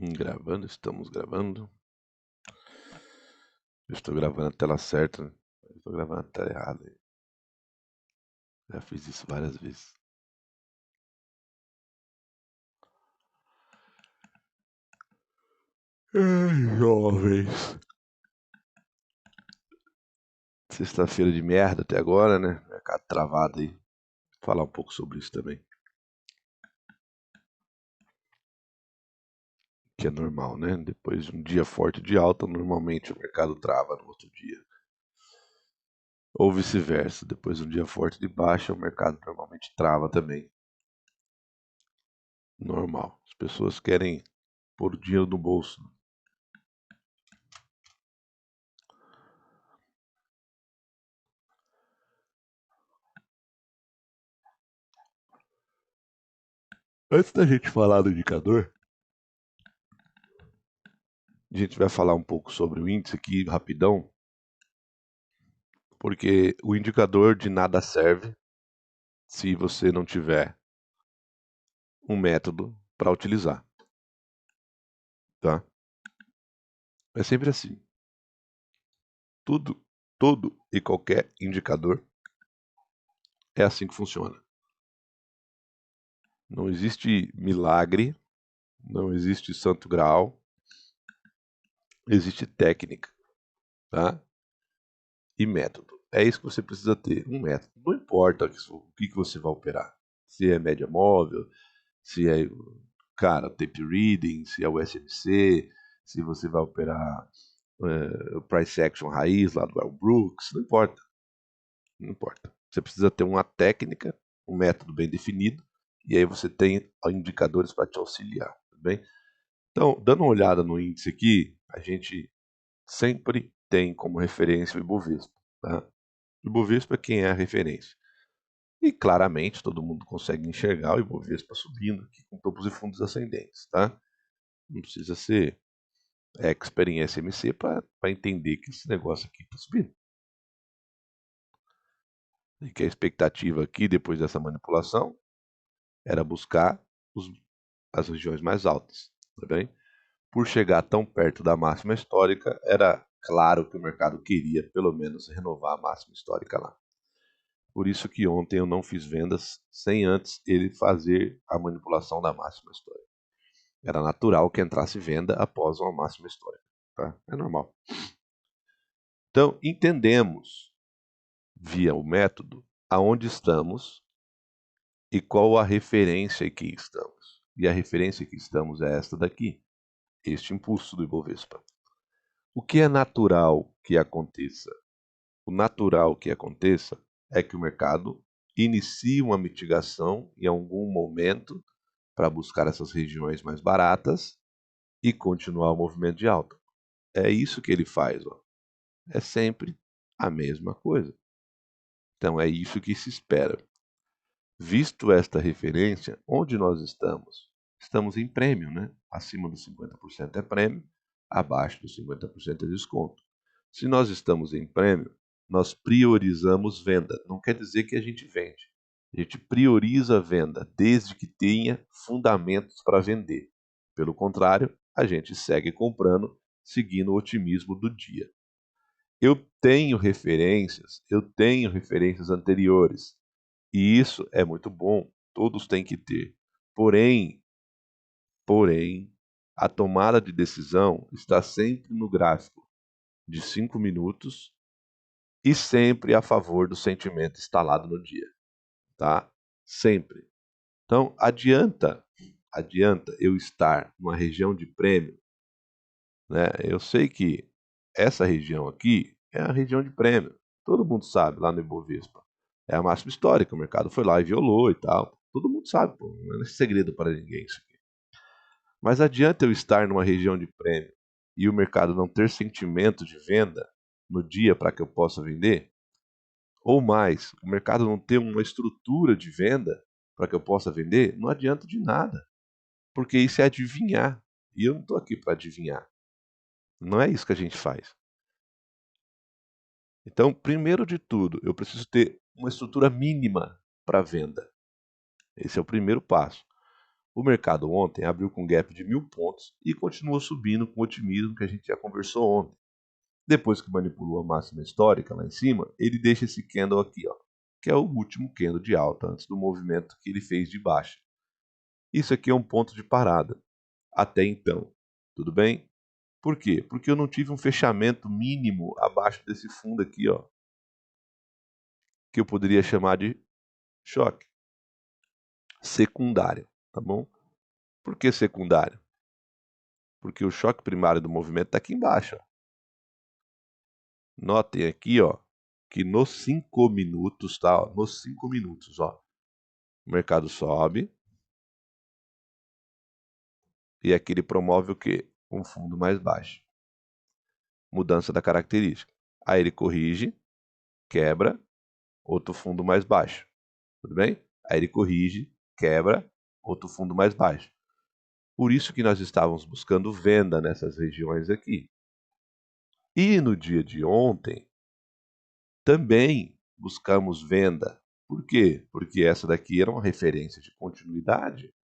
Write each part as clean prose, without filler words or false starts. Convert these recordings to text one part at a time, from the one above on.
Gravando, estamos gravando. Eu estou gravando a tela certa, né? Eu estou gravando a tela errada. Já fiz isso várias vezes. Ai, jovens. Sexta-feira de merda até agora, né? Mercado travado aí. Vou falar um pouco sobre isso também. Que é normal, né? Depois de um dia forte de alta, normalmente o mercado trava no outro dia. Ou vice-versa. Depois de um dia forte de baixa, o mercado normalmente trava também. Normal. As pessoas querem pôr o dinheiro no bolso. Antes da gente falar do indicador, a gente vai falar um pouco sobre o índice aqui rapidão, porque o indicador de nada serve se você não tiver um método para utilizar, tá? É sempre assim. Tudo, todo e qualquer indicador é assim que funciona. Não existe milagre, não existe santo grau, existe técnica, tá? E método. É isso que você precisa ter, um método. Não importa o que você vai operar. Se é média móvel, se é, cara, tape reading, se é o SMC, se você vai operar o price action raiz lá do Well Brooks, não importa. Não importa. Você precisa ter uma técnica, um método bem definido, e aí você tem indicadores para te auxiliar, tudo bem? Então, dando uma olhada no índice aqui, a gente sempre tem como referência o Ibovespa, tá? O Ibovespa é quem é a referência. E claramente todo mundo consegue enxergar o Ibovespa subindo aqui com topos e fundos ascendentes, tá? Não precisa ser expert em SMC para entender que esse negócio aqui está subindo. E que a expectativa aqui, depois dessa manipulação, era buscar as regiões mais altas, tá bem? Por chegar tão perto da máxima histórica, era claro que o mercado queria pelo menos renovar a máxima histórica lá. Por isso que ontem eu não fiz vendas sem antes ele fazer a manipulação da máxima histórica. Era natural que entrasse venda após uma máxima histórica, tá? É normal. Então, entendemos via o método aonde estamos e qual a referência que estamos. E a referência que estamos é esta daqui, este impulso do Ibovespa. O que é natural que aconteça? O natural que aconteça é que o mercado inicie uma mitigação em algum momento para buscar essas regiões mais baratas e continuar o movimento de alta. É isso que ele faz, ó. É sempre a mesma coisa. Então é isso que se espera. Visto esta referência, onde nós estamos? Estamos em prêmio, né? Acima dos 50% é prêmio, abaixo dos 50% é desconto. Se nós estamos em prêmio, nós priorizamos venda. Não quer dizer que a gente vende. A gente prioriza a venda, desde que tenha fundamentos para vender. Pelo contrário, a gente segue comprando, seguindo o otimismo do dia. Eu tenho referências anteriores. E isso é muito bom, todos têm que ter. Porém, porém, a tomada de decisão está sempre no gráfico de 5 minutos e sempre a favor do sentimento instalado no dia, tá? Sempre. Então, adianta eu estar numa região de prêmio, né? Eu sei que essa região aqui é a região de prêmio. Todo mundo sabe lá no Ibovespa. É a máxima histórica, o mercado foi lá e violou e tal. Todo mundo sabe, pô, não é segredo para ninguém isso aqui. Mas adianta eu estar numa região de prêmio e o mercado não ter sentimento de venda no dia para que eu possa vender? Ou mais, o mercado não ter uma estrutura de venda para que eu possa vender? Não adianta de nada, porque isso é adivinhar. E eu não estou aqui para adivinhar. Não é isso que a gente faz. Então, primeiro de tudo, eu preciso ter uma estrutura mínima para venda. Esse é o primeiro passo. O mercado ontem abriu com gap de 1.000 pontos e continuou subindo com o otimismo que a gente já conversou ontem. Depois que manipulou a máxima histórica lá em cima, ele deixa esse candle aqui, ó, que é o último candle de alta antes do movimento que ele fez de baixa. Isso aqui é um ponto de parada. Até então, tudo bem? Por quê? Porque eu não tive um fechamento mínimo abaixo desse fundo aqui, ó, que eu poderia chamar de choque secundário, tá bom? Por que secundário? Porque o choque primário do movimento está aqui embaixo, ó. Notem aqui, ó, que nos 5 minutos, tá? Ó, nos 5 minutos, ó, o mercado sobe e aqui ele promove o quê? Um fundo mais baixo. Mudança da característica. Aí ele corrige, quebra, outro fundo mais baixo. Tudo bem? Aí ele corrige, quebra, outro fundo mais baixo. Por isso que nós estávamos buscando venda nessas regiões aqui. E no dia de ontem, também buscamos venda. Por quê? Porque essa daqui era uma referência de continuidade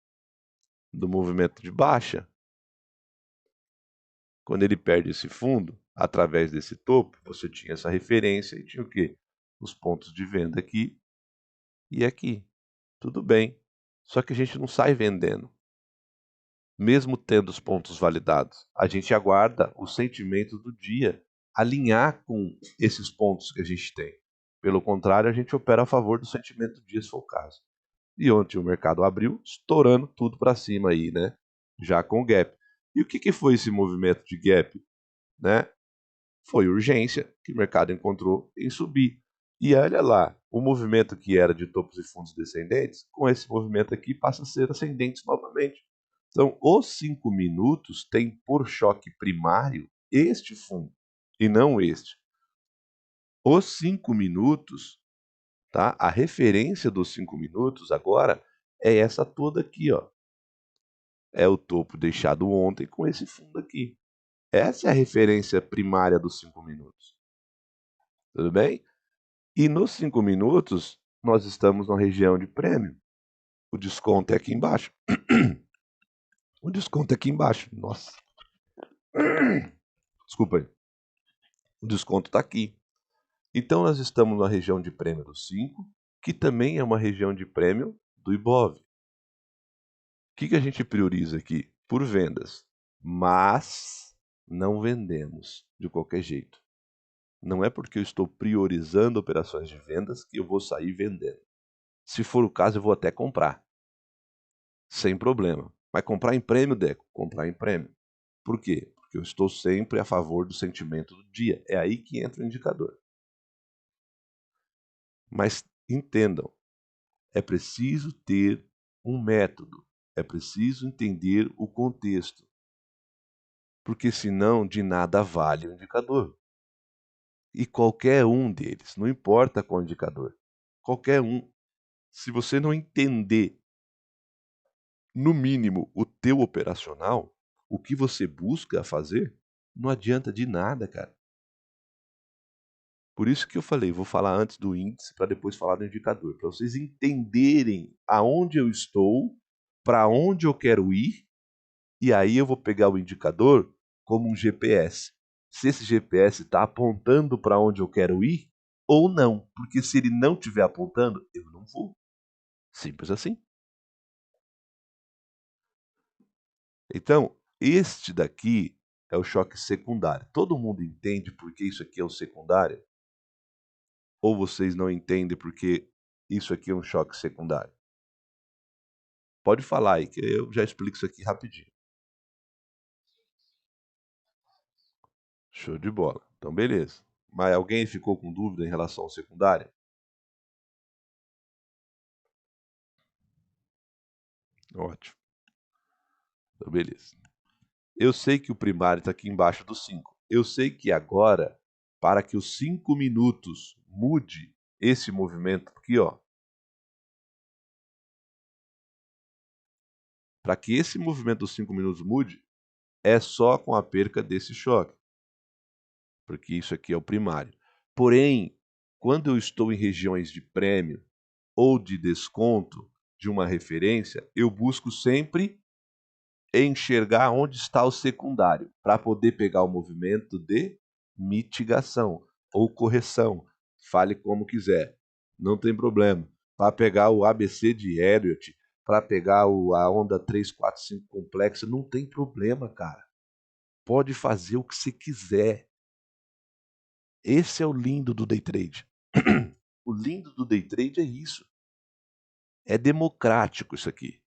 do movimento de baixa. Quando ele perde esse fundo, através desse topo, você tinha essa referência e tinha o quê? Os pontos de venda aqui e aqui. Tudo bem. Só que a gente não sai vendendo. Mesmo tendo os pontos validados, a gente aguarda o sentimento do dia alinhar com esses pontos que a gente tem. Pelo contrário, a gente opera a favor do sentimento do dia, se for o caso. E ontem o mercado abriu, estourando tudo para cima aí, né? Já com o gap. E o que foi esse movimento de gap, né? Foi urgência que o mercado encontrou em subir. E olha lá, o movimento que era de topos e fundos descendentes, com esse movimento aqui passa a ser ascendentes novamente. Então, os 5 minutos tem por choque primário este fundo e não este. Os 5 minutos, tá? A referência dos 5 minutos agora é essa toda aqui, ó. É o topo deixado ontem com esse fundo aqui. Essa é a referência primária dos 5 minutos. Tudo bem? E nos 5 minutos, nós estamos na região de prêmio. O desconto é aqui embaixo. O desconto é aqui embaixo. Nossa. Desculpa aí. O desconto está aqui. Então, nós estamos na região de prêmio do 5, que também é uma região de prêmio do Ibov. O que a gente prioriza aqui? Por vendas. Mas não vendemos de qualquer jeito. Não é porque eu estou priorizando operações de vendas que eu vou sair vendendo. Se for o caso, eu vou até comprar. Sem problema. Mas comprar em prêmio, Deco? Comprar em prêmio. Por quê? Porque eu estou sempre a favor do sentimento do dia. É aí que entra o indicador. Mas entendam, é preciso ter um método. É preciso entender o contexto. Porque senão de nada vale o indicador. E qualquer um deles, não importa qual indicador, qualquer um, se você não entender, no mínimo, o teu operacional, o que você busca fazer, não adianta de nada, cara. Por isso que eu falei, vou falar antes do índice para depois falar do indicador, para vocês entenderem aonde eu estou, para onde eu quero ir, e aí eu vou pegar o indicador como um GPS. Se esse GPS está apontando para onde eu quero ir ou não, porque se ele não estiver apontando, eu não vou. Simples assim. Então, este daqui é o choque secundário. Todo mundo entende por que isso aqui é o secundário? Ou vocês não entendem porque isso aqui é um choque secundário? Pode falar aí, que eu já explico isso aqui rapidinho. Show de bola. Então, beleza. Mas alguém ficou com dúvida em relação ao secundário? Ótimo. Então, beleza. Eu sei que o primário está aqui embaixo do 5. Eu sei que agora, para que os 5 minutos mude esse movimento aqui, ó, para que esse movimento dos 5 minutos mude, é só com a perca desse choque. Porque isso aqui é o primário. Porém, quando eu estou em regiões de prêmio ou de desconto, de uma referência, eu busco sempre enxergar onde está o secundário, para poder pegar o movimento de mitigação ou correção. Fale como quiser, não tem problema. Para pegar o ABC de Elliott, para pegar a onda 345 complexa, não tem problema, cara. Pode fazer o que você quiser. Esse é o lindo do day trade. O lindo do day trade é isso. É democrático isso aqui.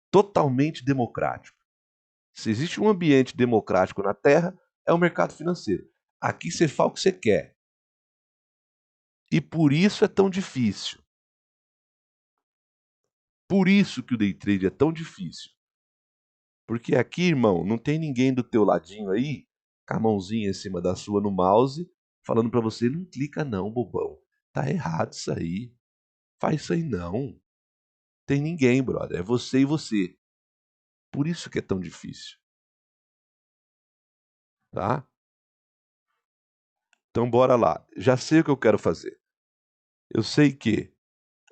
Totalmente democrático. Se existe um ambiente democrático na Terra, é o mercado financeiro. Aqui você fala o que você quer. E por isso é tão difícil. Por isso que o day trade é tão difícil. Porque aqui, irmão, não tem ninguém do teu ladinho aí, com a mãozinha em cima da sua no mouse, falando para você, não clica não, bobão. Tá errado isso aí. Faz isso aí não. Tem ninguém, brother. É você e você. Por isso que é tão difícil. Tá? Então bora lá. Já sei o que eu quero fazer. Eu sei que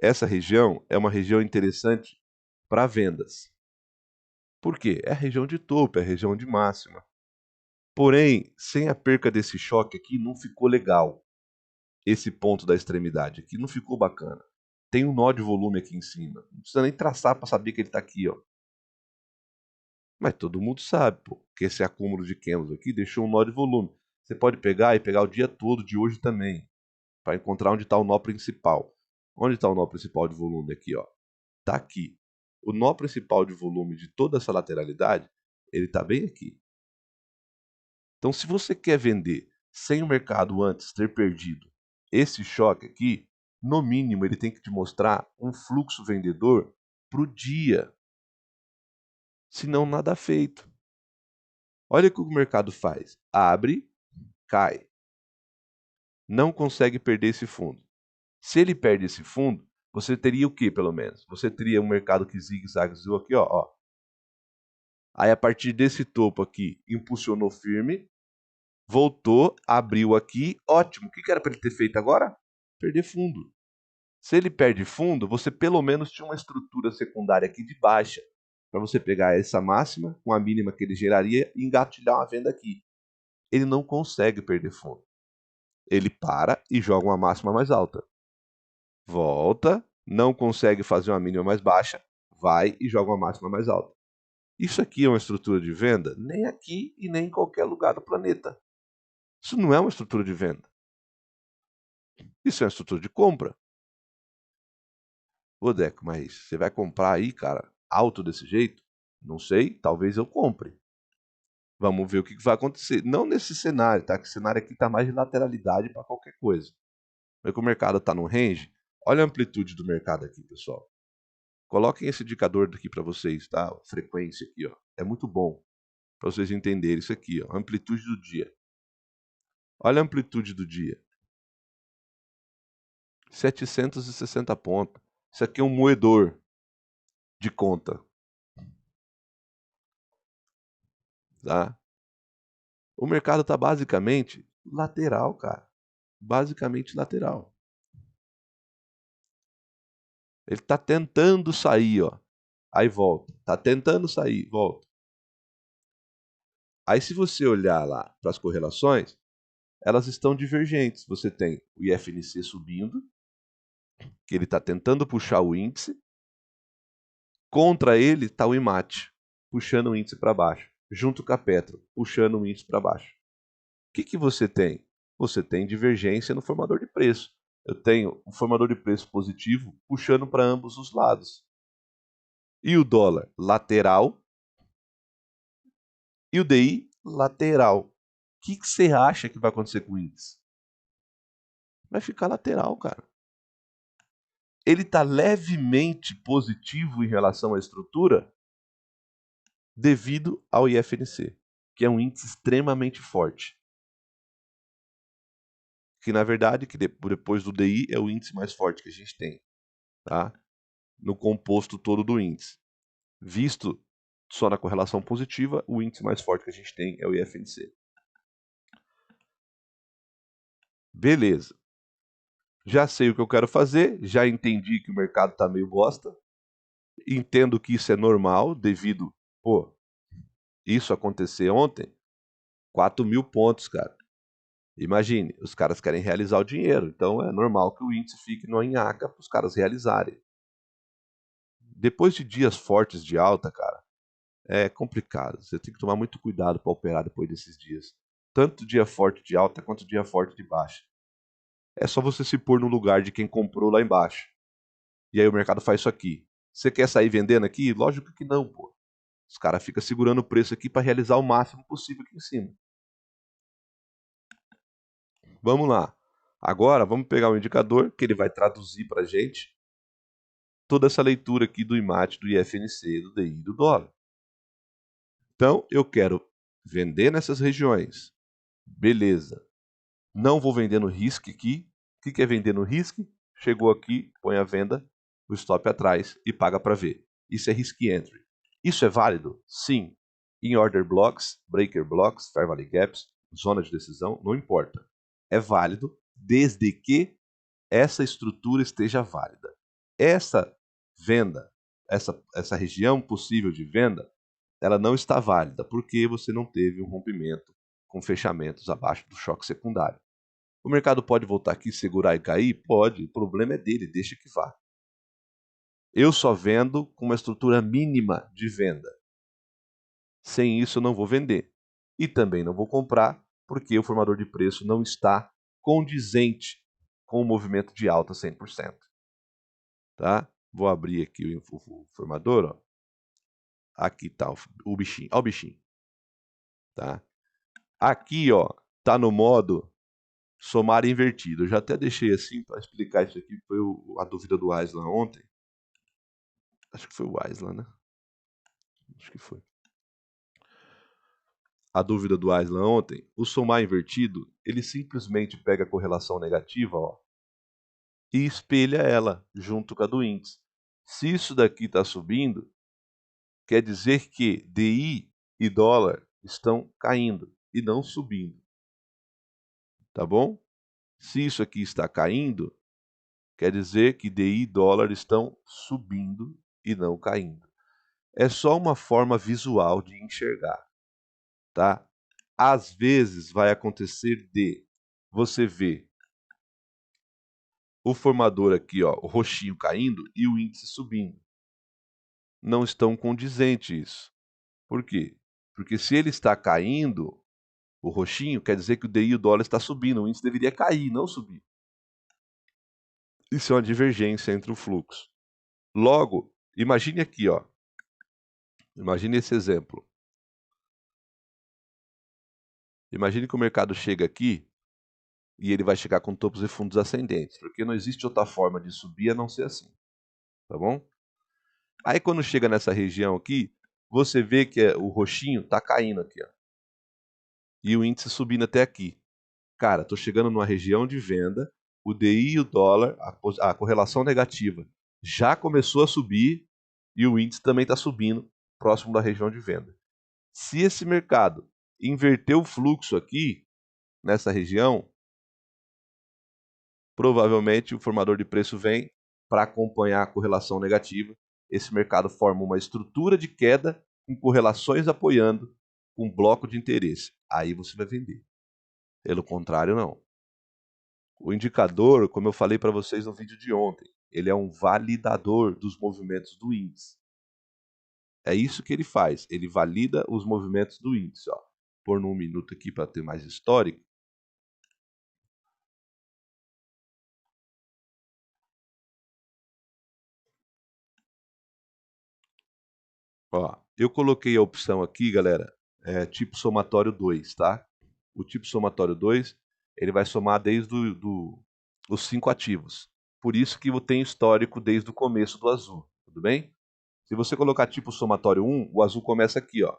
essa região é uma região interessante para vendas. Por quê? É a região de topo, é a região de máxima. Porém, sem a perca desse choque aqui, não ficou legal. Esse ponto da extremidade aqui não ficou bacana. Tem um nó de volume aqui em cima. Não precisa nem traçar para saber que ele está aqui, ó. Mas todo mundo sabe, pô, que esse acúmulo de candles aqui deixou um nó de volume. Você pode pegar e pegar o dia todo de hoje também, para encontrar onde está o nó principal. Onde está o nó principal de volume aqui, ó? Está aqui. O nó principal de volume de toda essa lateralidade, ele está bem aqui. Então, se você quer vender sem o mercado antes ter perdido esse choque aqui, no mínimo ele tem que te mostrar um fluxo vendedor para o dia. Senão, nada feito. Olha o que o mercado faz. Abre, cai. Não consegue perder esse fundo. Se ele perde esse fundo, você teria o que, pelo menos? Você teria um mercado que zigue-zagueou aqui, ó. Aí, a partir desse topo aqui, impulsionou firme, voltou, abriu aqui, ótimo. O que era para ele ter feito agora? Perder fundo. Se ele perde fundo, você pelo menos tinha uma estrutura secundária aqui de baixa, para você pegar essa máxima com a mínima que ele geraria e engatilhar uma venda aqui. Ele não consegue perder fundo. Ele para e joga uma máxima mais alta. Volta, não consegue fazer uma mínima mais baixa, vai e joga uma máxima mais alta. Isso aqui é uma estrutura de venda? Nem aqui e nem em qualquer lugar do planeta. Isso não é uma estrutura de venda. Isso é uma estrutura de compra. Ô, Deco, mas você vai comprar aí, cara, alto desse jeito? Não sei, talvez eu compre. Vamos ver o que vai acontecer. Não nesse cenário, tá? Que o cenário aqui está mais de lateralidade para qualquer coisa. Mas que o mercado está no range, olha a amplitude do mercado aqui, pessoal. Coloquem esse indicador aqui para vocês, tá? A frequência aqui, ó. É muito bom para vocês entenderem isso aqui, ó. Amplitude do dia. Olha a amplitude do dia. 760 pontos. Isso aqui é um moedor de conta, tá? O mercado está basicamente lateral, cara. Basicamente lateral. Ele está tentando sair, ó. Aí volta. Está tentando sair, volta. Aí se você olhar lá para as correlações, elas estão divergentes. Você tem o IFNC subindo, que ele está tentando puxar o índice. Contra ele está o IMAT, puxando o índice para baixo. Junto com a Petro, puxando o índice para baixo. O que você tem? Você tem divergência no formador de preço. Eu tenho um formador de preço positivo puxando para ambos os lados. E o dólar lateral e o DI lateral. O que você acha que vai acontecer com o índice? Vai ficar lateral, cara. Ele está levemente positivo em relação à estrutura devido ao IFNC, que é um índice extremamente forte. Que na verdade, que depois do DI, é o índice mais forte que a gente tem, tá? No composto todo do índice. Visto só na correlação positiva, o índice mais forte que a gente tem é o IFNC. Beleza. Já sei o que eu quero fazer, já entendi que o mercado está meio bosta. Entendo que isso é normal, devido, isso acontecer ontem, 4.000 pontos, cara. Imagine, os caras querem realizar o dinheiro, então é normal que o índice fique no nhaca para os caras realizarem. Depois de dias fortes de alta, cara, é complicado. Você tem que tomar muito cuidado para operar depois desses dias. Tanto dia forte de alta quanto dia forte de baixa. É só você se pôr no lugar de quem comprou lá embaixo. E aí o mercado faz isso aqui. Você quer sair vendendo aqui? Lógico que não, pô. Os caras ficam segurando o preço aqui para realizar o máximo possível aqui em cima. Vamos lá. Agora, vamos pegar o indicador que ele vai traduzir para a gente toda essa leitura aqui do IMAT, do IFNC, do DI e do dólar. Então, eu quero vender nessas regiões. Beleza. Não vou vender no risco aqui. O que é vender no risco? Chegou aqui, põe a venda, o stop atrás e paga para ver. Isso é risk entry. Isso é válido? Sim. Em order blocks, breaker blocks, fair value gaps, zona de decisão, não importa. É válido desde que essa estrutura esteja válida. Essa venda, essa região possível de venda, ela não está válida porque você não teve um rompimento com fechamentos abaixo do choque secundário. O mercado pode voltar aqui, segurar e cair? Pode. O problema é dele, deixa que vá. Eu só vendo com uma estrutura mínima de venda. Sem isso, eu não vou vender. E também não vou comprar, porque o formador de preço não está condizente com o movimento de alta 100%. Tá? Vou abrir aqui o formador. Ó. Aqui está o bichinho. Olha o bichinho. Tá? Aqui, ó, tá no modo somar invertido. Eu já até deixei assim para explicar isso aqui. Foi a dúvida do Aislan ontem. Acho que foi o Aislan, né? Acho que foi. A dúvida do Aislan ontem. O somar invertido, ele simplesmente pega a correlação negativa, ó, e espelha ela junto com a do índice. Se isso daqui está subindo, quer dizer que DI e dólar estão caindo e não subindo. Tá bom? Se isso aqui está caindo, quer dizer que DI e dólar estão subindo e não caindo. É só uma forma visual de enxergar, tá? Às vezes vai acontecer de você ver o formador aqui, ó, o roxinho caindo e o índice subindo. Não estão condizentes isso. Por quê? Porque se ele está caindo, o roxinho, quer dizer que o DI e o dólar está subindo. O índice deveria cair, não subir. Isso é uma divergência entre o fluxo. Logo, imagine aqui, ó. Imagine esse exemplo. Imagine que o mercado chega aqui e ele vai chegar com topos e fundos ascendentes, porque não existe outra forma de subir a não ser assim. Tá bom? Aí quando chega nessa região aqui, você vê que o roxinho está caindo aqui, ó. E o índice subindo até aqui. Cara, estou chegando numa região de venda, o DI e o dólar, a correlação negativa, já começou a subir e o índice também está subindo próximo da região de venda. Se esse mercado inverter o fluxo aqui, nessa região, provavelmente o formador de preço vem para acompanhar a correlação negativa. Esse mercado forma uma estrutura de queda com correlações apoiando com bloco de interesse. Aí você vai vender. Pelo contrário, não. O indicador, como eu falei para vocês no vídeo de ontem, ele é um validador dos movimentos do índice. É isso que ele faz, ele valida os movimentos do índice. Ó. Por um minuto aqui para ter mais histórico. Ó, eu coloquei a opção aqui, galera, tipo somatório 2, tá? O tipo somatório 2, ele vai somar desde os 5 ativos. Por isso que eu tenho histórico desde o começo do azul, tudo bem? Se você colocar tipo somatório 1, o azul começa aqui, ó,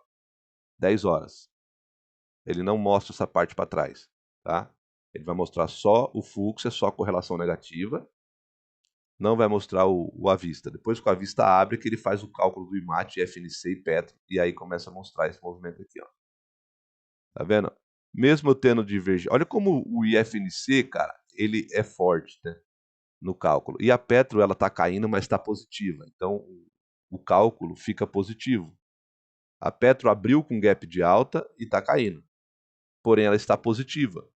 10 horas. Ele não mostra essa parte para trás, tá? Ele vai mostrar só o fluxo, é só a correlação negativa, não vai mostrar o à vista. Depois que o à vista abre, que ele faz o cálculo do IMAT, FNC e Petro, e aí começa a mostrar esse movimento aqui, ó. Tá vendo? Mesmo eu tendo divergência, olha como o IFNC, cara, ele é forte, né, no cálculo. E a Petro, ela tá caindo, mas está positiva. Então, o cálculo fica positivo. A Petro abriu com gap de alta e está caindo. Porém, ela está positiva.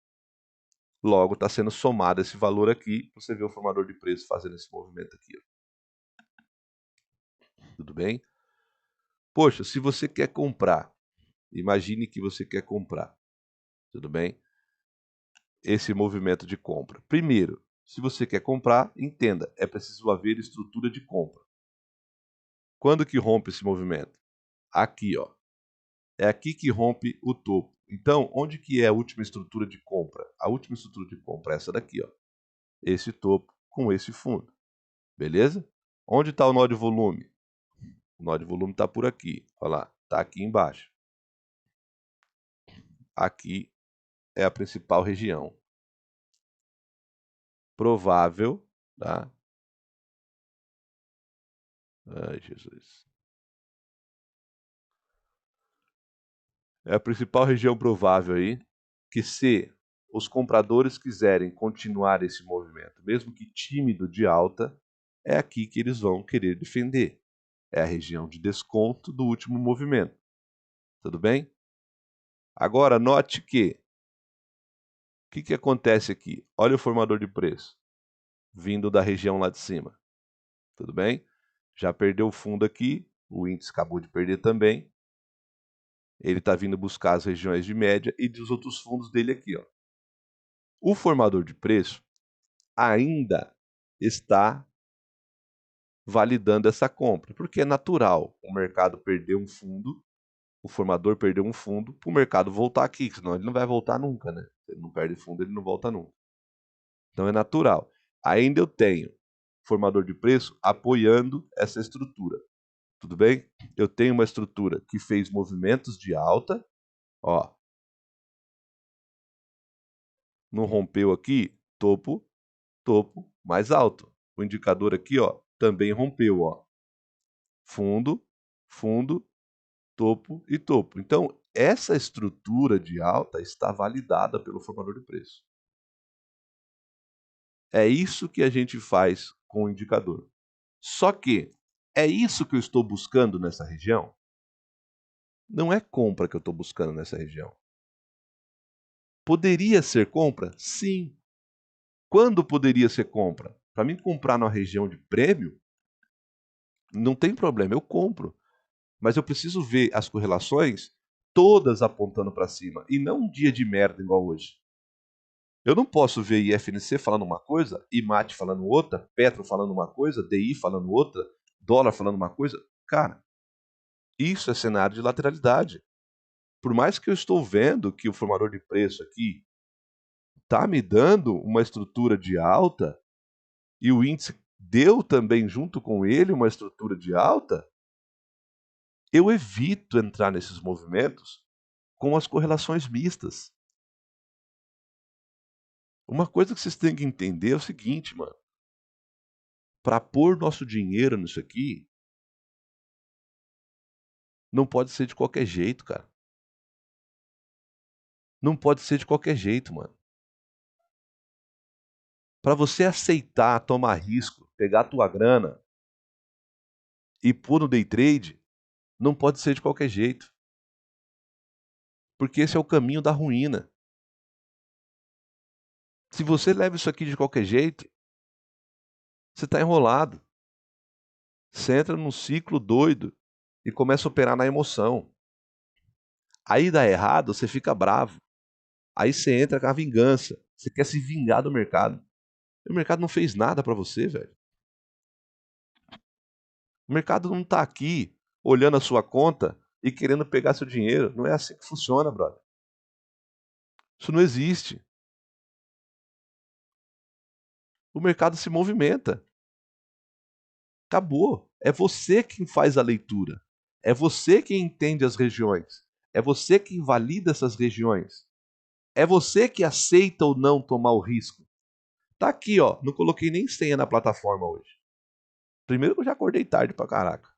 Logo, está sendo somado esse valor aqui. Você vê o formador de preço fazendo esse movimento aqui. Tudo bem? Poxa, se você quer comprar, imagine que você quer comprar. Tudo bem? Esse movimento de compra. Primeiro, se você quer comprar, entenda, é preciso haver estrutura de compra. Quando que rompe esse movimento? Aqui, ó. É aqui que rompe o topo. Então, onde que é a última estrutura de compra? A última estrutura de compra é essa daqui, ó. Esse topo com esse fundo. Beleza? Onde está o nó de volume? O nó de volume está por aqui. Olha lá, está aqui embaixo. Aqui é a principal região. Provável, tá? Ai, Jesus. É a principal região provável aí, que se os compradores quiserem continuar esse movimento, mesmo que tímido de alta, é aqui que eles vão querer defender. É a região de desconto do último movimento. Tudo bem? Agora, note que o que acontece aqui? Olha o formador de preço, vindo da região lá de cima. Tudo bem? Já perdeu o fundo aqui, o índice acabou de perder também. Ele está vindo buscar as regiões de média e dos outros fundos dele aqui, ó. O formador de preço ainda está validando essa compra, porque é natural o mercado perder um fundo, o formador perder um fundo, para o mercado voltar aqui, senão ele não vai voltar nunca, né? Se ele não perde fundo, ele não volta nunca. Então é natural. Ainda eu tenho formador de preço apoiando essa estrutura. Tudo bem? Eu tenho uma estrutura que fez movimentos de alta, ó. Não rompeu aqui, topo, topo, mais alto. O indicador aqui, ó, também rompeu, ó. Fundo, fundo, topo e topo. Então, essa estrutura de alta está validada pelo formador de preço. É isso que a gente faz com o indicador. Só que é isso que eu estou buscando nessa região? Não é compra que eu estou buscando nessa região. Poderia ser compra? Sim. Quando poderia ser compra? Para mim comprar numa região de prêmio, não tem problema, eu compro. Mas eu preciso ver as correlações todas apontando para cima e não um dia de merda igual hoje. Eu não posso ver IFNC falando uma coisa, IMAT falando outra, Petro falando uma coisa, DI falando outra, dólar falando uma coisa. Cara, isso é cenário de lateralidade. Por mais que eu estou vendo que o formador de preço aqui está me dando uma estrutura de alta e o índice deu também junto com ele uma estrutura de alta, eu evito entrar nesses movimentos com as correlações mistas. Uma coisa que vocês têm que entender é o seguinte, mano. Para pôr nosso dinheiro nisso aqui, não pode ser de qualquer jeito, cara. Não pode ser de qualquer jeito, mano. Para você aceitar tomar risco, pegar a tua grana e pôr no day trade, não pode ser de qualquer jeito. Porque esse é o caminho da ruína. Se você leva isso aqui de qualquer jeito, você está enrolado. Você entra num ciclo doido e começa a operar na emoção. Aí dá errado, você fica bravo. Aí você entra com a vingança. Você quer se vingar do mercado. O mercado não fez nada para você, velho. O mercado não está aqui olhando a sua conta e querendo pegar seu dinheiro. Não é assim que funciona, brother. Isso não existe. O mercado se movimenta. Acabou. É você quem faz a leitura. É você quem entende as regiões. É você quem valida essas regiões. É você que aceita ou não tomar o risco. Tá aqui, ó. Não coloquei nem senha na plataforma hoje. Primeiro que eu já acordei tarde pra caraca.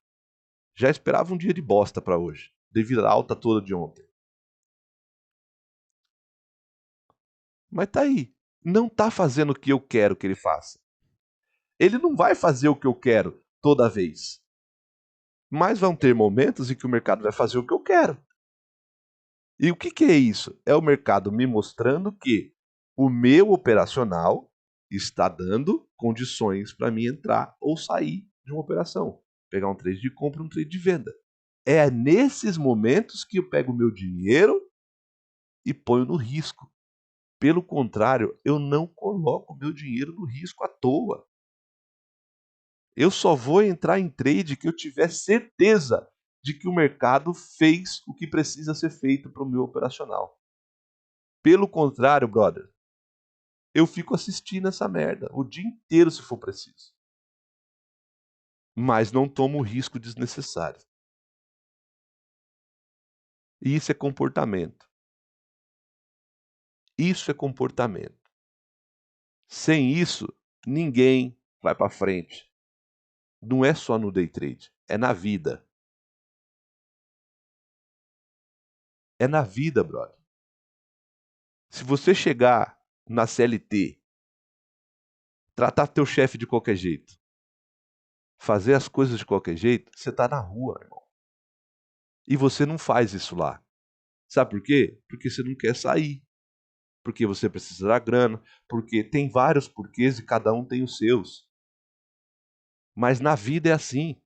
Já esperava um dia de bosta pra hoje, devido à alta toda de ontem. Mas tá aí. Não tá fazendo o que eu quero que ele faça. Ele não vai fazer o que eu quero toda vez. Mas vão ter momentos em que o mercado vai fazer o que eu quero. E o que é isso? É o mercado me mostrando que o meu operacional está dando condições para mim entrar ou sair de uma operação. Pegar um trade de compra, um trade de venda. É nesses momentos que eu pego o meu dinheiro e ponho no risco. Pelo contrário, eu não coloco o meu dinheiro no risco à toa. Eu só vou entrar em trade que eu tiver certeza de que o mercado fez o que precisa ser feito para o meu operacional. Pelo contrário, brother, eu fico assistindo essa merda o dia inteiro se for preciso. Mas não tomo risco desnecessário. E isso é comportamento. Isso é comportamento. Sem isso, ninguém vai para frente. Não é só no day trade, é na vida. É na vida, brother. Se você chegar na CLT, tratar teu chefe de qualquer jeito, fazer as coisas de qualquer jeito, você tá na rua, irmão. E você não faz isso lá. Sabe por quê? Porque você não quer sair. Porque você precisa da grana. Porque tem vários porquês e cada um tem os seus. Mas na vida é assim.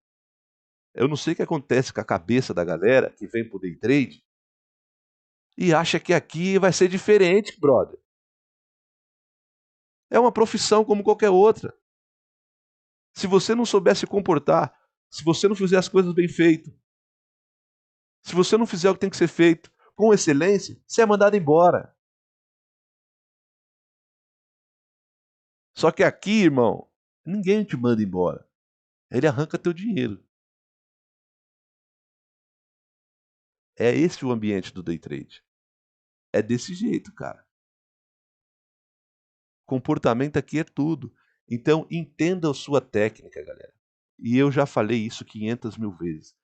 Eu não sei o que acontece com a cabeça da galera que vem pro day trade e acha que aqui vai ser diferente, brother. É uma profissão como qualquer outra. Se você não souber se comportar, se você não fizer as coisas bem feitas, se você não fizer o que tem que ser feito com excelência, você é mandado embora. Só que aqui, irmão, ninguém te manda embora. Ele arranca teu dinheiro. É esse o ambiente do day trade. É desse jeito, cara. Comportamento aqui é tudo. Então, entenda a sua técnica, galera. E eu já falei isso 500 mil vezes.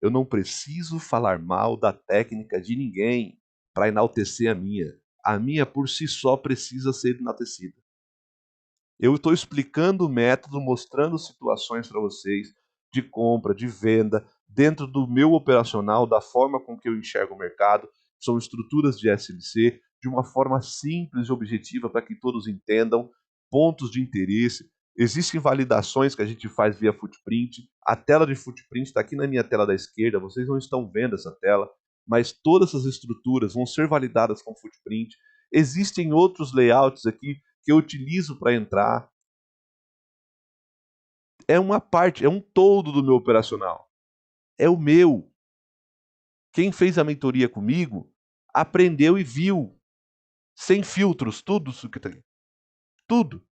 Eu não preciso falar mal da técnica de ninguém para enaltecer a minha. A minha por si só precisa ser enaltecida. Eu estou explicando o método, mostrando situações para vocês de compra, de venda, dentro do meu operacional, da forma com que eu enxergo o mercado. São estruturas de SLC, de uma forma simples e objetiva para que todos entendam, pontos de interesse. Existem validações que a gente faz via footprint. A tela de footprint está aqui na minha tela da esquerda, vocês não estão vendo essa tela, mas todas essas estruturas vão ser validadas com footprint. Existem outros layouts aqui que eu utilizo para entrar. É uma parte, é um todo do meu operacional. É o meu. Quem fez a mentoria comigo aprendeu e viu, sem filtros, tudo isso que tem. Tudo.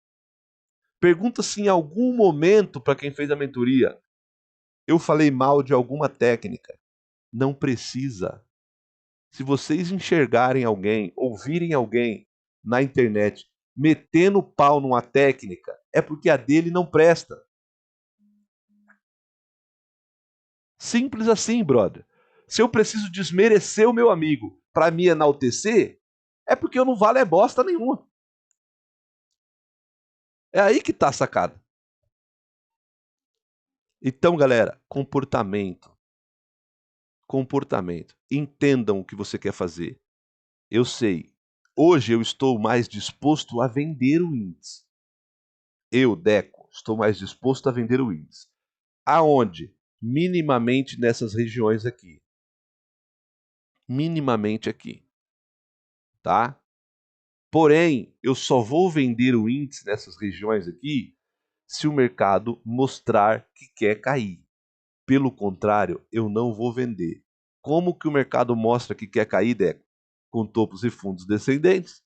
Pergunta se em algum momento, para quem fez a mentoria, eu falei mal de alguma técnica. Não precisa. Se vocês enxergarem alguém, ouvirem alguém na internet metendo pau numa técnica, é porque a dele não presta. Simples assim, brother. Se eu preciso desmerecer o meu amigo para me enaltecer, é porque eu não vale bosta nenhuma. É aí que tá a sacada. Então, galera, comportamento. Comportamento. Entendam o que você quer fazer. Eu sei. Hoje eu estou mais disposto a vender o índice. Eu, Deco, estou mais disposto a vender o índice. Aonde? Minimamente nessas regiões aqui. Minimamente aqui. Tá? Porém, eu só vou vender o índice nessas regiões aqui se o mercado mostrar que quer cair. Pelo contrário, eu não vou vender. Como que o mercado mostra que quer cair, Deco? Com topos e fundos descendentes.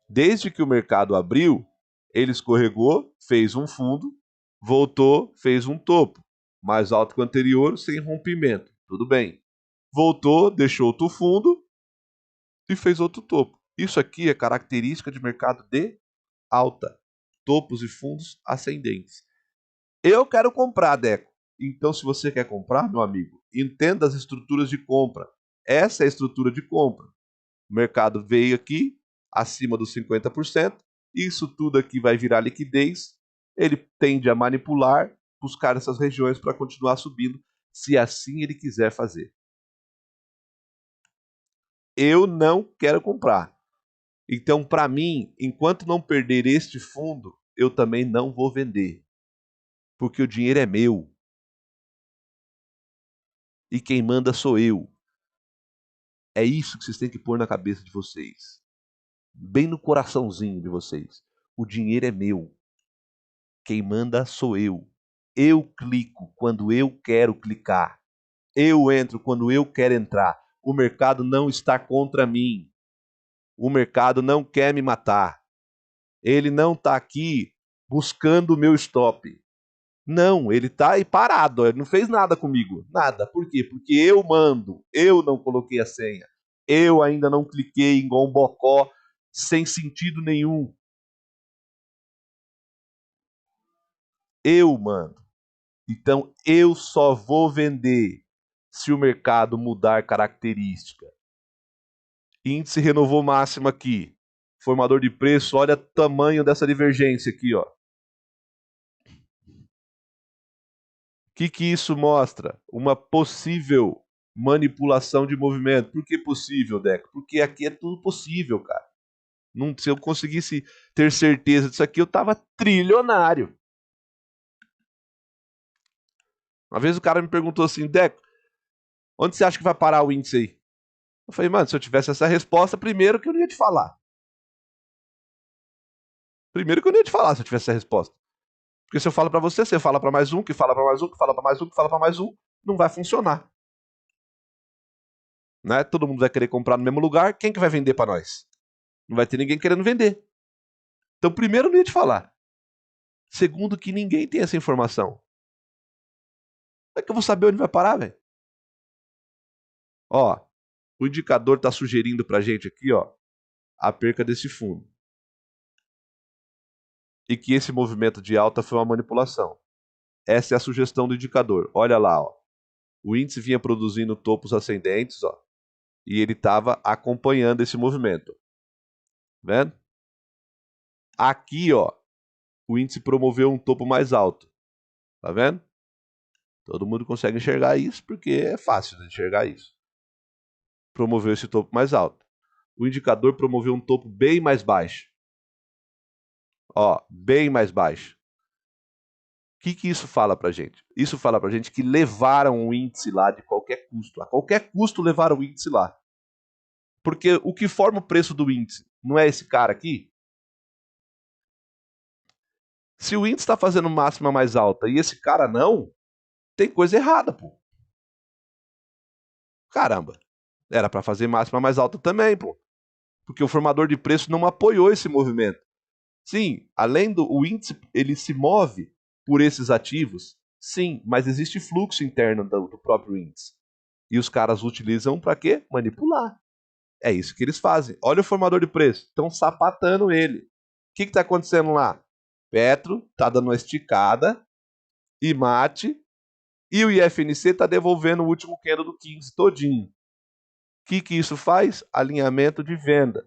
Desde que o mercado abriu, ele escorregou, fez um fundo, voltou, fez um topo. Mais alto que o anterior, sem rompimento. Tudo bem. Voltou, deixou outro fundo e fez outro topo. Isso aqui é característica de mercado de alta. Topos e fundos ascendentes. Eu quero comprar, Deco. Então, se você quer comprar, meu amigo, entenda as estruturas de compra. Essa é a estrutura de compra. O mercado veio aqui, acima dos 50%. Isso tudo aqui vai virar liquidez. Ele tende a manipular buscar essas regiões para continuar subindo, se assim ele quiser fazer. Eu não quero comprar. Então, para mim, enquanto não perder este fundo, eu também não vou vender. Porque o dinheiro é meu. E quem manda sou eu. É isso que vocês têm que pôr na cabeça de vocês. Bem no coraçãozinho de vocês. O dinheiro é meu. Quem manda sou eu. Eu clico quando eu quero clicar. Eu entro quando eu quero entrar. O mercado não está contra mim. O mercado não quer me matar. Ele não está aqui buscando o meu stop. Não, ele está aí parado. Ele não fez nada comigo. Nada. Por quê? Porque eu mando. Eu não coloquei a senha. Eu ainda não cliquei igual um bocó sem sentido nenhum. Eu mando. Então eu só vou vender se o mercado mudar característica. Índice renovou máxima aqui. Formador de preço, olha o tamanho dessa divergência aqui, ó. O que isso mostra? Uma possível manipulação de movimento. Por que possível, Deco? Porque aqui é tudo possível, cara. Não, se eu conseguisse ter certeza disso aqui, eu tava trilionário. Uma vez o cara me perguntou assim, Deco, onde você acha que vai parar o índice aí? Eu falei, mano, se eu tivesse essa resposta, primeiro que eu não ia te falar. Primeiro que eu não ia te falar se eu tivesse essa resposta. Porque se eu falo para você, você fala para mais um, que fala para mais um, que fala para mais um, que fala para mais um, não vai funcionar. Né? Todo mundo vai querer comprar no mesmo lugar, quem que vai vender para nós? Não vai ter ninguém querendo vender. Então, primeiro, eu não ia te falar. Segundo, que ninguém tem essa informação. Como é que eu vou saber onde vai parar, velho? Ó, o indicador está sugerindo para a gente aqui, ó, a perca desse fundo. E que esse movimento de alta foi uma manipulação. Essa é a sugestão do indicador. Olha lá, ó. O índice vinha produzindo topos ascendentes, ó, e ele estava acompanhando esse movimento. Vendo? Aqui, ó, o índice promoveu um topo mais alto. Tá vendo? Todo mundo consegue enxergar isso porque é fácil de enxergar isso. Promoveu esse topo mais alto. O indicador promoveu um topo bem mais baixo. Ó, bem mais baixo. O que isso fala pra gente? Isso fala pra gente que levaram o índice lá de qualquer custo. A qualquer custo levaram o índice lá. Porque o que forma o preço do índice não é esse cara aqui? Se o índice está fazendo máxima mais alta e esse cara não, tem coisa errada, pô. Caramba, era para fazer máxima mais alta também, pô. Porque o formador de preço não apoiou esse movimento. Sim, além do o índice, ele se move por esses ativos, sim, mas existe fluxo interno do próprio índice. E os caras utilizam para quê? Manipular. É isso que eles fazem. Olha o formador de preço, estão sapatando ele. O que está acontecendo lá? Petro está dando uma esticada, IMAT, e o IFNC está devolvendo o último candle do 15 todinho. O que isso faz? Alinhamento de venda.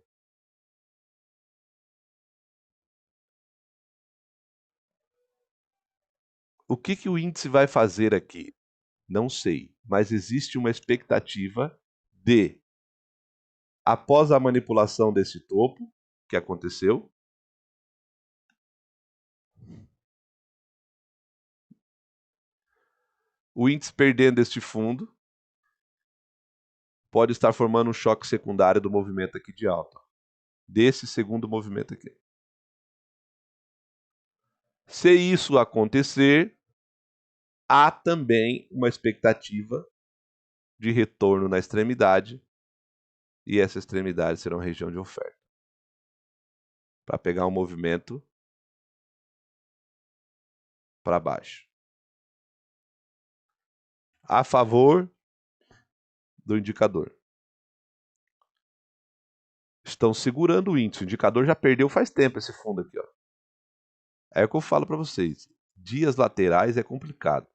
O que o índice vai fazer aqui? Não sei, mas existe uma expectativa de, após a manipulação desse topo, que aconteceu, o índice perdendo este fundo pode estar formando um choque secundário do movimento aqui de alta, desse segundo movimento aqui. Se isso acontecer, há também uma expectativa de retorno na extremidade, e essa extremidade será uma região de oferta, para pegar um movimento para baixo. A favor do indicador. Estão segurando o índice. O indicador já perdeu faz tempo esse fundo aqui, ó. É o que eu falo para vocês. Dias laterais é complicado.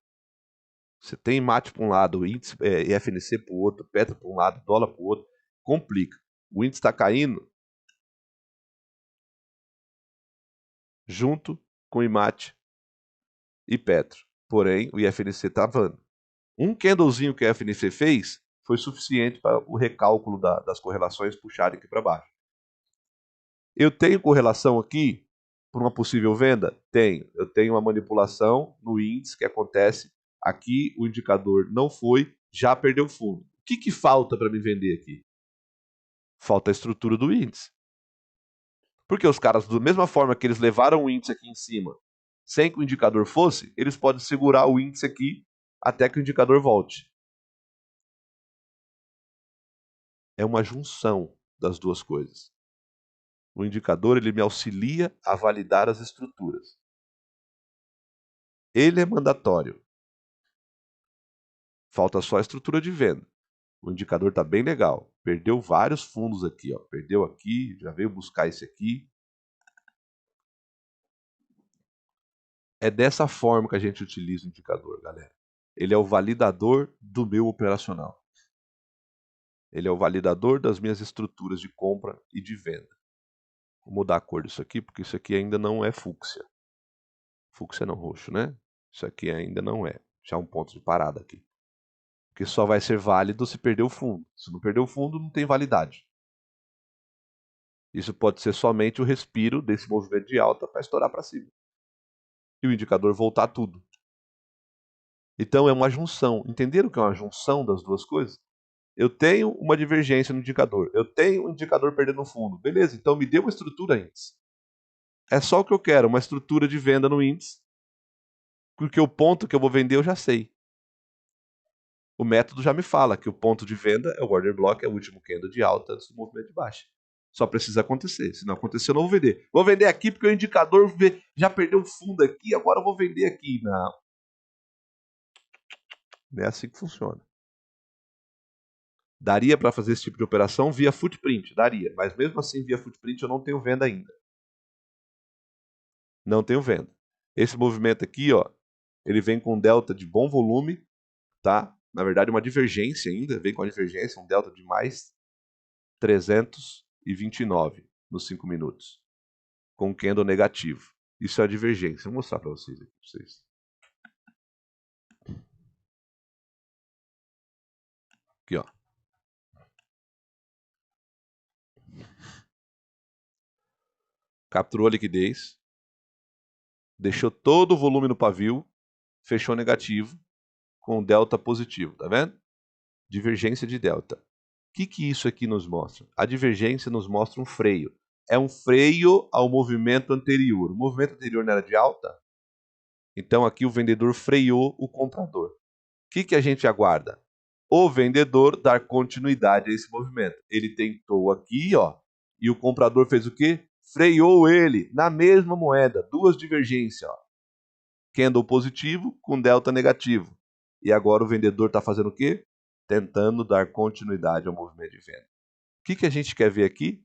Você tem mate para um lado, índice, FNC para o outro, Petro para um lado, dólar para o outro. Complica. O índice está caindo junto com IMAT e Petro. Porém, o IFNC está travando. Um candlezinho que o IFNC fez foi suficiente para o recálculo das correlações puxarem aqui para baixo. Eu tenho correlação aqui por uma possível venda? Tenho. Eu tenho uma manipulação no índice que acontece. Aqui o indicador não foi, já perdeu fundo. O que falta para me vender aqui? Falta a estrutura do índice. Porque os caras, da mesma forma que eles levaram o índice aqui em cima, sem que o indicador fosse, eles podem segurar o índice aqui até que o indicador volte. É uma junção das duas coisas. O indicador ele me auxilia a validar as estruturas. Ele é mandatório. Falta só a estrutura de venda. O indicador está bem legal. Perdeu vários fundos aqui. Ó. Perdeu aqui, já veio buscar esse aqui. É dessa forma que a gente utiliza o indicador, galera. Ele é o validador do meu operacional. Ele é o validador das minhas estruturas de compra e de venda. Vou mudar a cor disso aqui, porque isso aqui ainda não é fúcsia. Fúcsia não roxo, né? Isso aqui ainda não é. Já um ponto de parada aqui. Porque só vai ser válido se perder o fundo. Se não perder o fundo, não tem validade. Isso pode ser somente o respiro desse movimento de alta para estourar para cima. E o indicador voltar tudo. Então é uma junção. Entenderam que é uma junção das duas coisas? Eu tenho uma divergência no indicador. Eu tenho um indicador perdendo fundo. Beleza, então me dê uma estrutura índice. É só o que eu quero, uma estrutura de venda no índice. Porque o ponto que eu vou vender eu já sei. O método já me fala que o ponto de venda é o order block, é o último candle de alta antes do movimento de baixa. Só precisa acontecer. Se não acontecer, eu não vou vender. Vou vender aqui porque o indicador já perdeu fundo aqui, agora eu vou vender aqui. Não. Não é assim que funciona. Daria para fazer esse tipo de operação via footprint? Daria. Mas mesmo assim, via footprint, eu não tenho venda ainda. Não tenho venda. Esse movimento aqui, ó, ele vem com um delta de bom volume, tá? Na verdade, uma divergência ainda. Vem com a divergência, um delta de mais 329 nos 5 minutos. Com um candle negativo. Isso é a divergência. Vou mostrar para vocês aqui. Aqui, ó. Capturou a liquidez. Deixou todo o volume no pavio. Fechou negativo. Com delta positivo. Tá vendo? Divergência de delta. O que isso aqui nos mostra? A divergência nos mostra um freio. É um freio ao movimento anterior. O movimento anterior não era de alta? Então aqui o vendedor freou o comprador. O que a gente aguarda? O vendedor dar continuidade a esse movimento. Ele tentou aqui, ó, e o comprador fez o quê? Freou ele na mesma moeda, duas divergências, ó. Candle positivo com delta negativo. E agora o vendedor está fazendo o quê? Tentando dar continuidade ao movimento de venda. O que a gente quer ver aqui?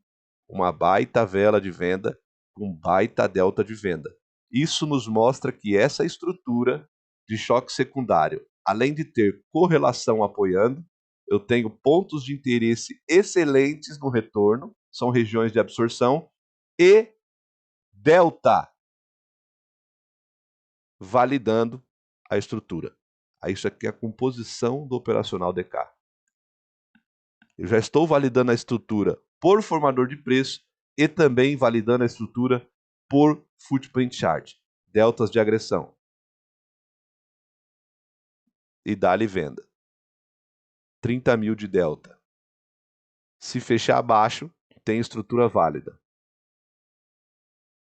Uma baita vela de venda com baita delta de venda. Isso nos mostra que essa estrutura de choque secundário, além de ter correlação apoiando, eu tenho pontos de interesse excelentes no retorno, são regiões de absorção, e delta validando a estrutura. Isso aqui é a composição do operacional DK. Eu já estou validando a estrutura por formador de preço e também validando a estrutura por footprint chart, deltas de agressão. E dá-lhe venda. 30 mil de delta. Se fechar abaixo, tem estrutura válida.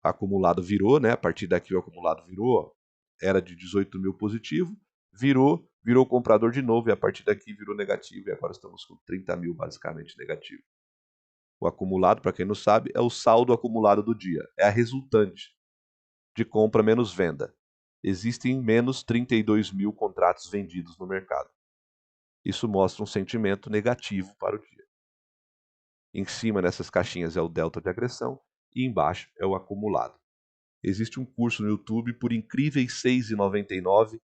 Acumulado virou, né? A partir daqui o acumulado virou, ó. Era de 18 mil positivo, virou comprador de novo e a partir daqui virou negativo e agora estamos com 30 mil basicamente negativo. O acumulado, para quem não sabe, é o saldo acumulado do dia. É a resultante de compra menos venda. Existem menos 32 mil contratos vendidos no mercado. Isso mostra um sentimento negativo para o dia. Em cima dessas caixinhas é o delta de agressão e embaixo é o acumulado. Existe um curso no YouTube por incríveis R$ 6,99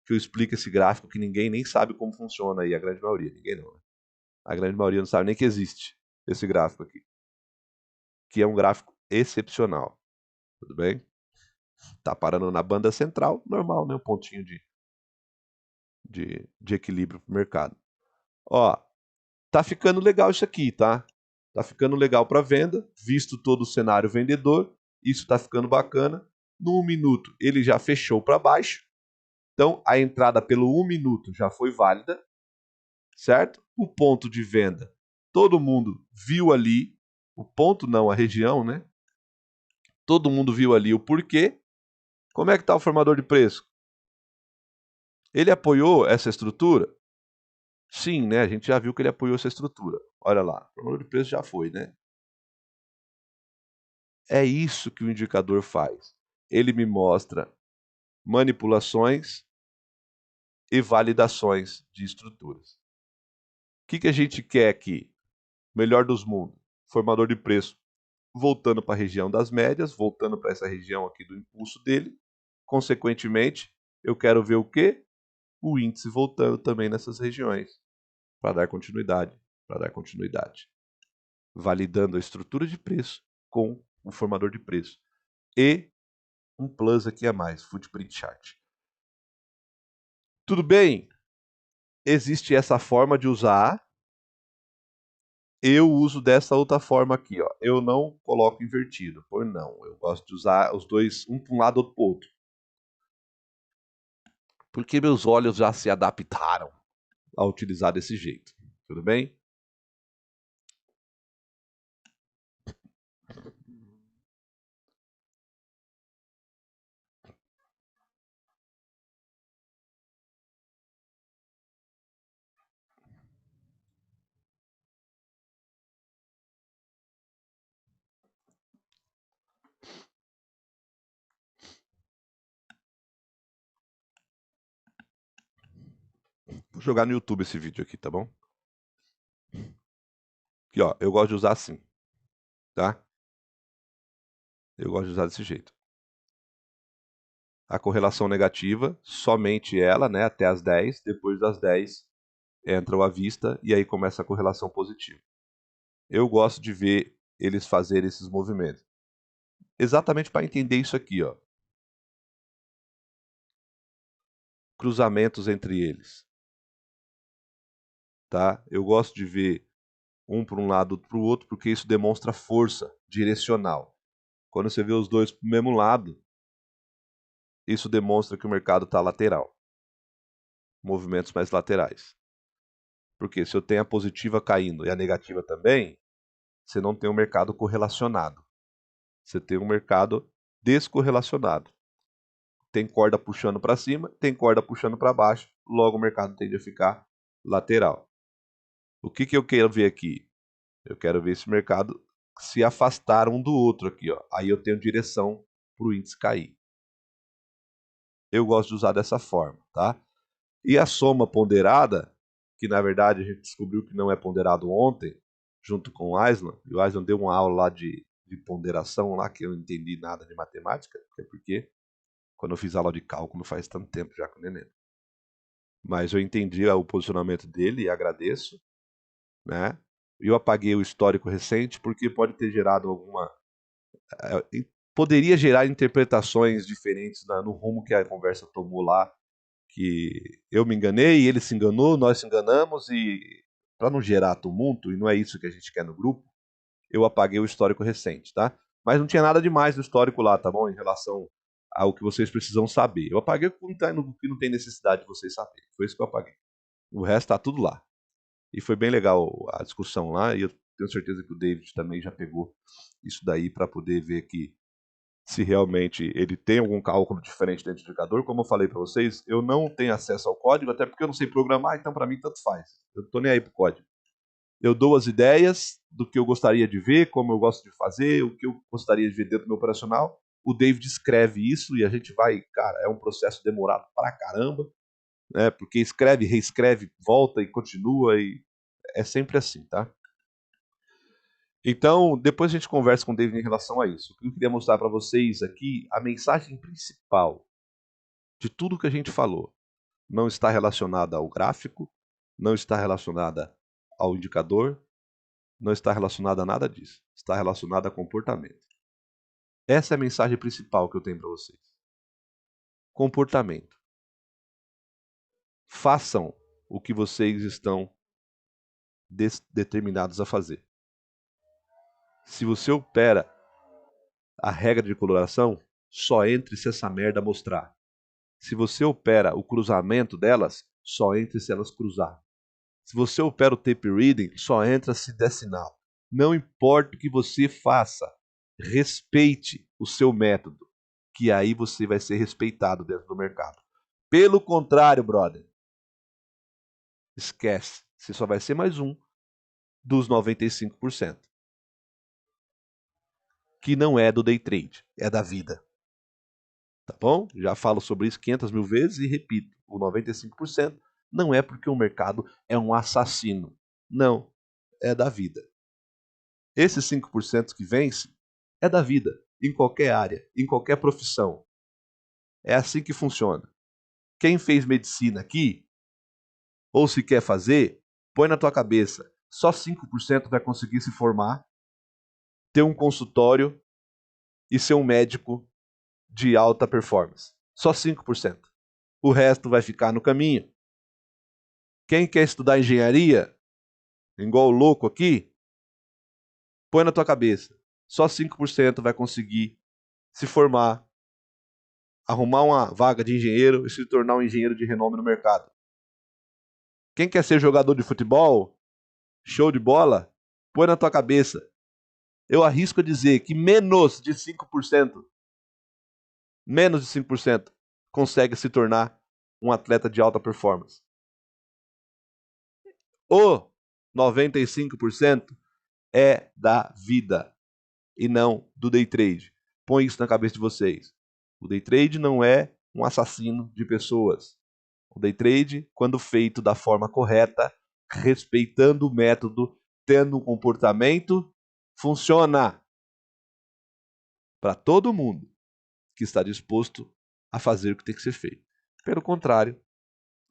que eu explico esse gráfico que ninguém nem sabe como funciona aí, a grande maioria. Ninguém não, né? A grande maioria não sabe nem que existe esse gráfico aqui. Que é um gráfico excepcional. Tudo bem? Tá parando na banda central, normal, né? Um pontinho de de equilíbrio para o mercado. Ó, tá ficando legal isso aqui, tá? Tá ficando legal para venda, visto todo o cenário vendedor. Isso tá ficando bacana. No 1 minuto ele já fechou para baixo. Então a entrada pelo 1 minuto já foi válida, certo? O ponto de venda, todo mundo viu ali. O ponto não, a região, né? Todo mundo viu ali o porquê. Como é que tá o formador de preço? Ele apoiou essa estrutura? Sim, né? A gente já viu que ele apoiou essa estrutura. Olha lá, o formador de preço já foi, né? É isso que o indicador faz. Ele me mostra manipulações e validações de estruturas. O que a gente quer aqui? Melhor dos mundos. Formador de preço voltando para a região das médias, voltando para essa região aqui do impulso dele. Consequentemente, eu quero ver o quê? O índice voltando também nessas regiões para dar continuidade, validando a estrutura de preço com o formador de preço. E um plus aqui a mais, footprint chart. Tudo bem? Existe essa forma de usar. Eu uso dessa outra forma aqui, ó. Eu não coloco invertido, por não. Eu gosto de usar os dois, um para um lado, outro para o outro. Porque meus olhos já se adaptaram a utilizar desse jeito. Tudo bem? Vou jogar no YouTube esse vídeo aqui, tá bom? Aqui, ó, eu gosto de usar assim, tá? Eu gosto de usar desse jeito. A correlação negativa, somente ela, né, até as 10. Depois das 10, entra o à vista e aí começa a correlação positiva. Eu gosto de ver eles fazerem esses movimentos. Exatamente para entender isso aqui, ó. Cruzamentos entre eles, tá? Eu gosto de ver um para um lado, outro para o outro, porque isso demonstra força direcional. Quando você vê os dois para o mesmo lado, isso demonstra que o mercado está lateral. Movimentos mais laterais. Porque se eu tenho a positiva caindo e a negativa também, você não tem um mercado correlacionado. Você tem um mercado descorrelacionado. Tem corda puxando para cima, tem corda puxando para baixo, logo o mercado tende a ficar lateral. O que eu quero ver aqui? Eu quero ver esse mercado se afastar um do outro aqui, ó. Aí eu tenho direção para o índice cair. Eu gosto de usar dessa forma, tá? E a soma ponderada, que na verdade a gente descobriu que não é ponderado ontem, junto com o Island, e o Island deu uma aula lá de ponderação lá, que eu não entendi nada de matemática, porque quando eu fiz aula de cálculo faz tanto tempo já com o Nenê. Mas eu entendi o posicionamento dele e agradeço, né? Eu apaguei o histórico recente porque pode ter gerado alguma... poderia gerar interpretações diferentes no rumo que a conversa tomou lá, que eu me enganei, ele se enganou, nós se enganamos, e para não gerar tumulto, e não é isso que a gente quer no grupo, eu apaguei o histórico recente, tá? Mas não tinha nada demais do histórico lá, tá bom? Em relação ao que vocês precisam saber. Eu apaguei o que não tem necessidade de vocês saberem. Foi isso que eu apaguei. O resto tá tudo lá. E foi bem legal a discussão lá, e eu tenho certeza que o David também já pegou isso daí para poder ver que se realmente ele tem algum cálculo diferente dentro do indicador. Como eu falei para vocês, eu não tenho acesso ao código, até porque eu não sei programar, então para mim tanto faz. Eu não tô nem aí pro código. Eu dou as ideias do que eu gostaria de ver, como eu gosto de fazer, o que eu gostaria de ver dentro do meu operacional. O David escreve isso e a gente vai, cara, é um processo demorado pra caramba, né? Porque escreve, reescreve, volta e continua, e é sempre assim, tá? Então, depois a gente conversa com o David em relação a isso. O que eu queria mostrar para vocês aqui, a mensagem principal de tudo que a gente falou, não está relacionada ao gráfico, não está relacionada ao indicador, não está relacionada a nada disso. Está relacionada a comportamento. Essa é a mensagem principal que eu tenho para vocês. Comportamento. façam o que vocês estão determinados a fazer. Se você opera a regra de coloração, só entre se essa merda mostrar. Se você opera o cruzamento delas, só entre se elas cruzar. Se você opera o tape reading, só entra se der sinal. Não importa o que você faça, respeite o seu método, que aí você vai ser respeitado dentro do mercado. Pelo contrário, brother, esquece, você só vai ser mais um dos 95%. Que não é do day trade, é da vida. Tá bom? Já falo sobre isso 500 mil vezes e repito, o 95% não é porque o mercado é um assassino. Não, é da vida. Esses 5% que vence é da vida, em qualquer área, em qualquer profissão. É assim que funciona. Quem fez medicina aqui, ou se quer fazer, põe na tua cabeça, só 5% vai conseguir se formar, ter um consultório e ser um médico de alta performance. Só 5%. O resto vai ficar no caminho. Quem quer estudar engenharia, igual o louco aqui, põe na tua cabeça. Só 5% vai conseguir se formar, arrumar uma vaga de engenheiro e se tornar um engenheiro de renome no mercado. Quem quer ser jogador de futebol, show de bola, põe na tua cabeça. Eu arrisco a dizer que menos de 5%, consegue se tornar um atleta de alta performance. O 95% é da vida e não do day trade. Põe isso na cabeça de vocês. O day trade não é um assassino de pessoas. O day trade, quando feito da forma correta, respeitando o método, tendo um comportamento, funciona para todo mundo que está disposto a fazer o que tem que ser feito. Pelo contrário,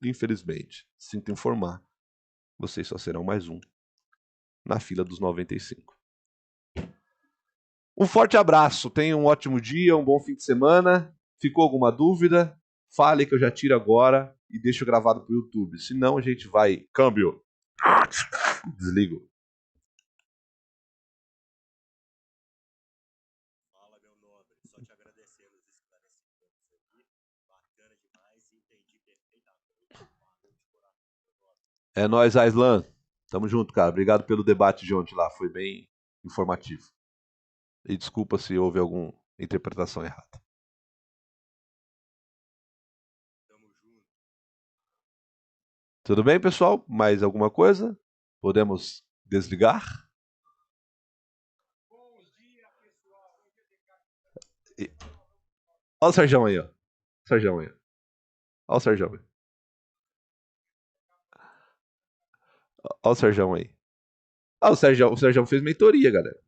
infelizmente, sinto informar, vocês só serão mais um na fila dos 95. Um forte abraço, tenha um ótimo dia, um bom fim de semana. Ficou alguma dúvida? Fale que eu já tiro agora e deixo gravado para o YouTube. Senão a gente vai... Câmbio. Desligo. Fala, meu nobre. Só te agradecendo os esclarecimentos aqui. Bacana demais. Entendi perfeitamente. Valeu de coração, meu nobre. É nóis, Aislan. Tamo junto, cara. Obrigado pelo debate de ontem lá. Foi bem informativo. E desculpa se houve alguma interpretação errada. Tamo junto. Tudo bem, pessoal? Mais alguma coisa? Podemos desligar? E... Olha o Serjão aí, ó. Serjão aí. Olha o Serjão aí. Olha o Serjão aí. Ah, o Serjão fez mentoria, galera.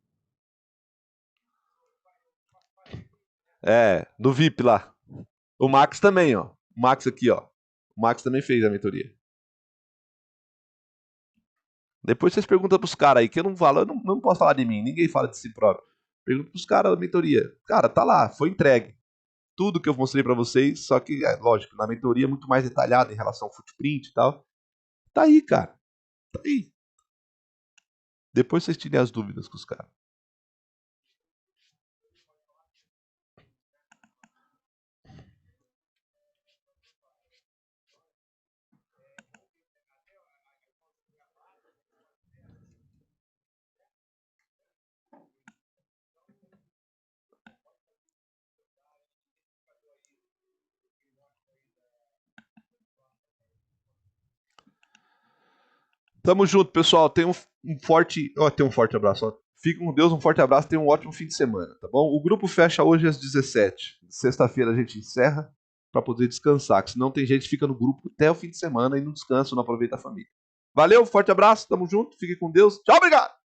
É, do VIP lá. O Max também, ó. O Max aqui, ó. O Max também fez a mentoria. Depois vocês perguntam pros caras aí, que eu não falo, eu não posso falar de mim, ninguém fala de si próprio. Pergunta pros caras da mentoria. Cara, tá lá, foi entregue. Tudo que eu mostrei pra vocês, só que, lógico, na mentoria é muito mais detalhado em relação ao footprint e tal. Tá aí, cara. Tá aí. Depois vocês tirem as dúvidas com os caras. Tamo junto, pessoal. Tenha um forte abraço. Ó. Fique com Deus, um forte abraço. Tenha um ótimo fim de semana, tá bom? O grupo fecha hoje às 17. Sexta-feira a gente encerra para poder descansar, que senão tem gente que fica no grupo até o fim de semana e não descansa, não aproveita a família. Valeu, forte abraço, tamo junto, fique com Deus. Tchau, obrigado!